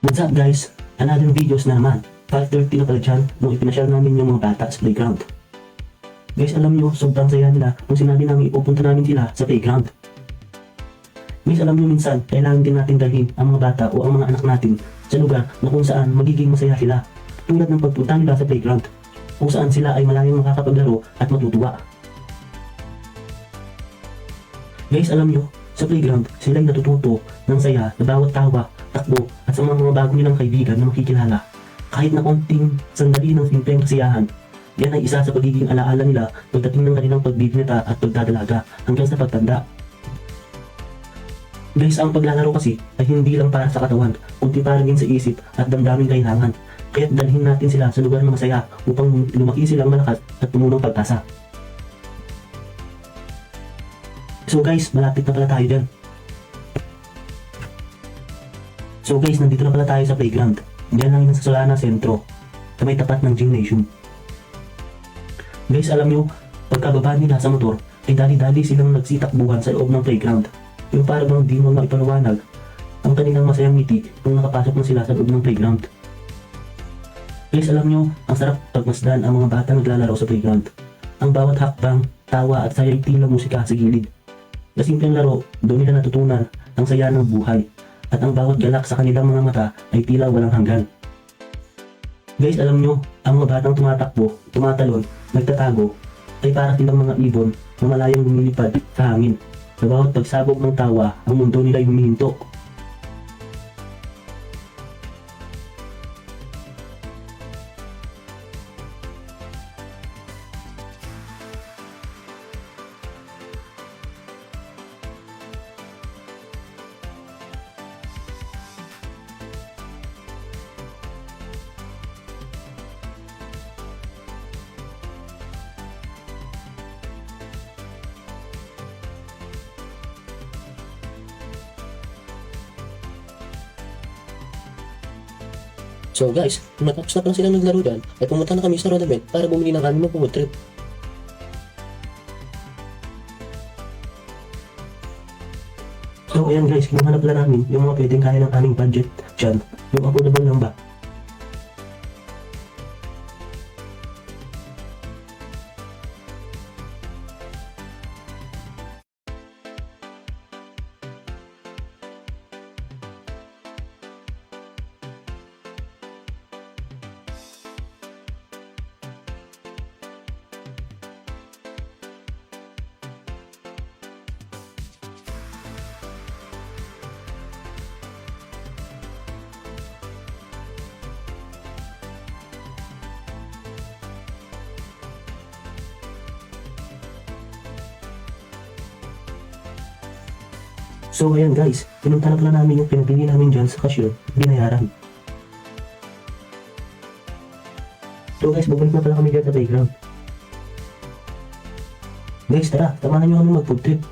What's up guys? Another videos na naman. 5:30 na pala dyan nung ipinasyal namin yung mga bata sa playground. Guys, alam nyo, sobrang saya nila nung sinabi namin ipupunta namin sila sa playground. Guys, alam nyo minsan, kailangan din natin dalhin ang mga bata o ang mga anak natin sa lugar na kung saan magiging masaya sila. Tulad ng pagpunta nila sa playground, kung saan sila ay malayang makakapaglaro at matutuwa. Guys, alam nyo, sa playground, sila ay natututo ng saya na bawat tawa, takbo at sa mga bago nilang kaibigan na makikilala. Kahit na konting sandali ng simpleng kasiyahan, yan ay isa sa pagiging alaala nila pagdating ng kanilang pagbibinata at pagdadalaga hanggang sa pagtanda. Guys, ang paglalaro kasi ay hindi lang para sa katawan, kundi para din sa isip at damdaming kailangan. Kaya't dalhin natin sila sa lugar na masaya upang lumaki silang malakas at pumunong pagtasa. So guys, malapit na pala tayo dyan. So guys, nandito na pala tayo sa playground. Diyan lang yun sa Solana Sentro, sa may tapat ng gymnasium. Guys, alam nyo, pagkababa nila sa motor, ay dali-dali silang nagsitakbuhan sa loob ng playground. Yung para bang di mo maipaliwanag ang kanilang masayang ngiti nung nakapasok na sila sa loob ng playground. Guys, alam nyo, ang sarap pagmasdan ang mga bata naglalaro sa playground. Ang bawat hakbang, tawa at sayang tila musika sa gilid. Sa simpleng laro, doon nila natutunan ang saya ng buhay. At ang bawat galak sa kanilang mga mata ay tila walang hanggan. Guys, alam nyo, ang mga batang tumatakbo, tumatalon, nagtatago, ay para silang mga ibon na malayang lumilipad sa hangin. Sa bawat pagsabog ng tawa, ang mundo nila ay humihinto. So guys, matapos na pala silang naglaro dyan, ay pumunta na kami sa Rodamel para bumili ng aming food trip. So ayan guys, kinuha na pala namin yung mga pwedeng kaya ng aming budget dyan, yung affordable lang ba. So ayan guys, pinunta na pala namin yung pinabili namin dyan sa cashier, binayaran. So guys, babalik na pala kami dyan sa playground. Guys, tara, tamahan nyo kami mag-food trip.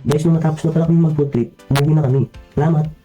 Guys, nung natapos na pala kami mag-food trip, umuwi na kami. Salamat!